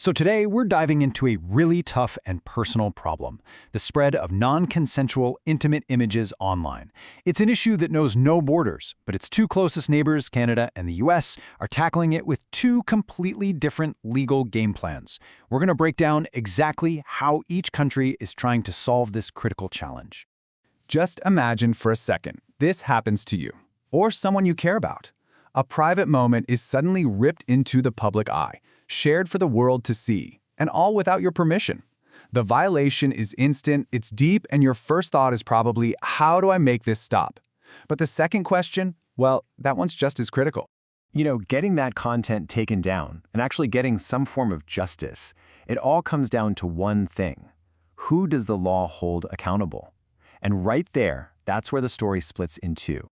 So today, we're diving into a really tough and personal problem, the spread of non-consensual, intimate images online. It's an issue that knows no borders, but its two closest neighbors, Canada and the US, are tackling it with two completely different legal game plans. We're going to break down exactly how each country is trying to solve this critical challenge. Just imagine for a second this happens to you, or someone you care about. A private moment is suddenly ripped into the public eye, shared for the world to see, and all without your permission. The violation is instant, it's deep, and your first thought is probably, how do I make this stop? But the second question, well, that one's just as critical. Getting that content taken down and actually getting some form of justice, it all comes down to one thing. Who does the law hold accountable? And right there, that's where the story splits in two.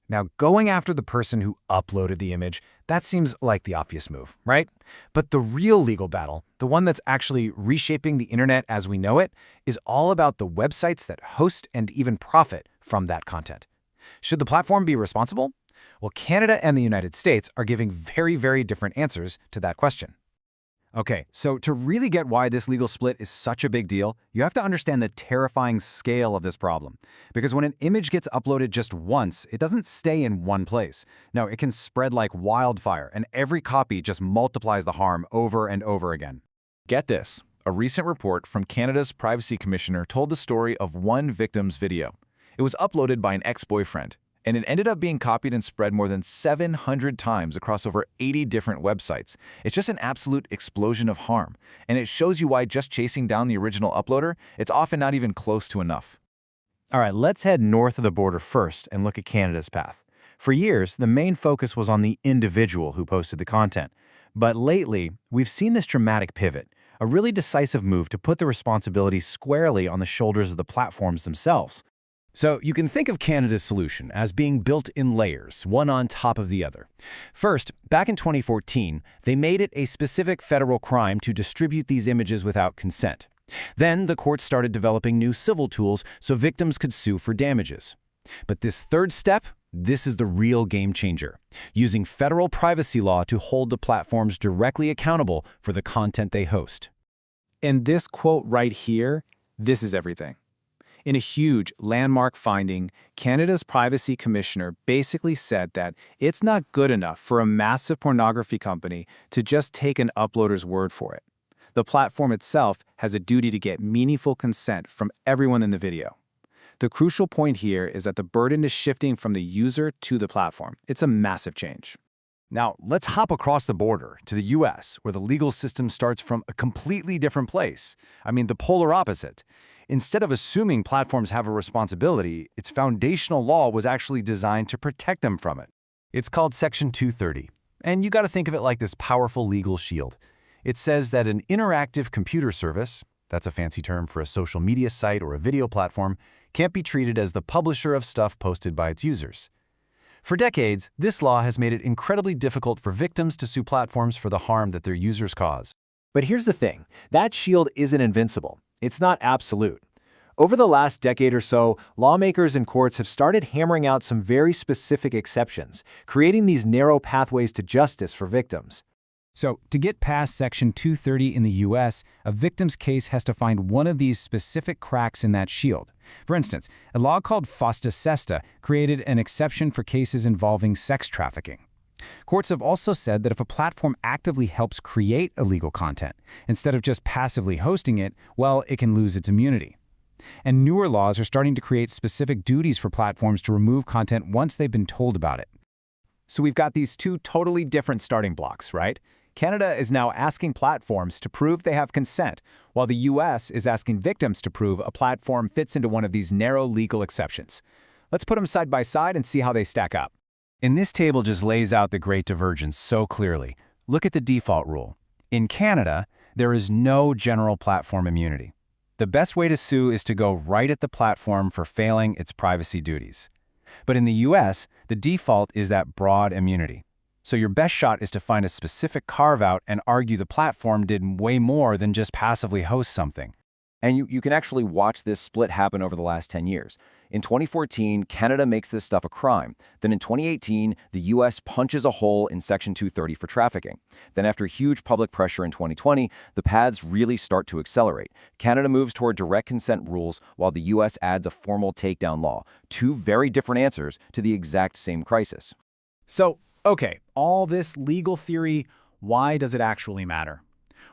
Now, going after the person who uploaded the image, that seems like the obvious move, right? But the real legal battle, the one that's actually reshaping the internet as we know it, is all about the websites that host and even profit from that content. Should the platform be responsible? Well, Canada and the United States are giving very, very different answers to that question. Okay, so to really get why this legal split is such a big deal, you have to understand the terrifying scale of this problem. Because when an image gets uploaded just once, it doesn't stay in one place. No, it can spread like wildfire, and every copy just multiplies the harm over and over again. Get this. A recent report from Canada's Privacy Commissioner told the story of one victim's video. It was uploaded by an ex-boyfriend, and it ended up being copied and spread more than 700 times across over 80 different websites. It's just an absolute explosion of harm, and it shows you why just chasing down the original uploader, it's often not even close to enough. All right, let's head north of the border first and look at Canada's path. For years, the main focus was on the individual who posted the content. But lately, we've seen this dramatic pivot, a really decisive move to put the responsibility squarely on the shoulders of the platforms themselves. So you can think of Canada's solution as being built in layers, one on top of the other. First, back in 2014, they made it a specific federal crime to distribute these images without consent. Then the courts started developing new civil tools so victims could sue for damages. But this third step, this is the real game changer, using federal privacy law to hold the platforms directly accountable for the content they host. And this quote right here, this is everything. In a huge landmark finding, Canada's Privacy Commissioner basically said that it's not good enough for a massive pornography company to just take an uploader's word for it. The platform itself has a duty to get meaningful consent from everyone in the video. The crucial point here is that the burden is shifting from the user to the platform. It's a massive change. Now, let's hop across the border to the US, where the legal system starts from a completely different place. The polar opposite. Instead of assuming platforms have a responsibility, its foundational law was actually designed to protect them from it. It's called Section 230, and you got to think of it like this powerful legal shield. It says that an interactive computer service, that's a fancy term for a social media site or a video platform, can't be treated as the publisher of stuff posted by its users. For decades, this law has made it incredibly difficult for victims to sue platforms for the harm that their users cause. But here's the thing, that shield isn't invincible. It's not absolute. Over the last decade or so, lawmakers and courts have started hammering out some very specific exceptions, creating these narrow pathways to justice for victims. So, to get past Section 230 in the US, a victim's case has to find one of these specific cracks in that shield. For instance, a law called Fosta Sesta created an exception for cases involving sex trafficking. Courts have also said that if a platform actively helps create illegal content, instead of just passively hosting it, well, it can lose its immunity. And newer laws are starting to create specific duties for platforms to remove content once they've been told about it. So we've got these two totally different starting blocks, right? Canada is now asking platforms to prove they have consent, while the US is asking victims to prove a platform fits into one of these narrow legal exceptions. Let's put them side by side and see how they stack up. And this table just lays out the great divergence so clearly. Look at the default rule. In Canada, there is no general platform immunity. The best way to sue is to go right at the platform for failing its privacy duties. But in the US, the default is that broad immunity. So your best shot is to find a specific carve-out and argue the platform did way more than just passively host something. And you can actually watch this split happen over the last 10 years. In 2014, Canada makes this stuff a crime. Then in 2018, the US punches a hole in Section 230 for trafficking. Then after huge public pressure in 2020, the paths really start to accelerate. Canada moves toward direct consent rules while the US adds a formal takedown law. Two very different answers to the exact same crisis. So, okay, all this legal theory, why does it actually matter?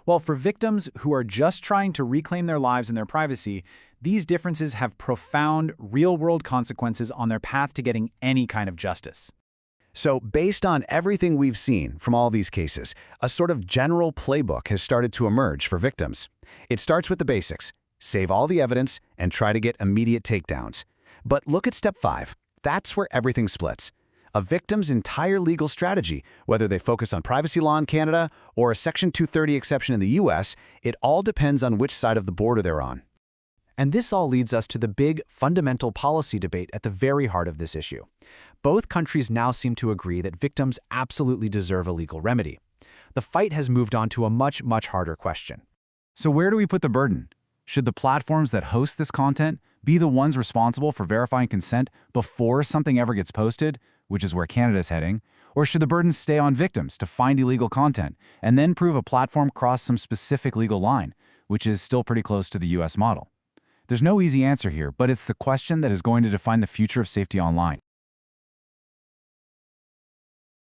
Well, for victims who are just trying to reclaim their lives and their privacy, these differences have profound, real-world consequences on their path to getting any kind of justice. So, based on everything we've seen from all these cases, a sort of general playbook has started to emerge for victims. It starts with the basics: save all the evidence and try to get immediate takedowns. But look at step 5. That's where everything splits. A victim's entire legal strategy, whether they focus on privacy law in Canada or a Section 230 exception in the US, it all depends on which side of the border they're on. And this all leads us to the big, fundamental policy debate at the very heart of this issue. Both countries now seem to agree that victims absolutely deserve a legal remedy. The fight has moved on to a much, much harder question. So where do we put the burden? Should the platforms that host this content be the ones responsible for verifying consent before something ever gets posted, which is where Canada's heading, or should the burden stay on victims to find illegal content and then prove a platform crossed some specific legal line, which is still pretty close to the US model? There's no easy answer here, but it's the question that is going to define the future of safety online.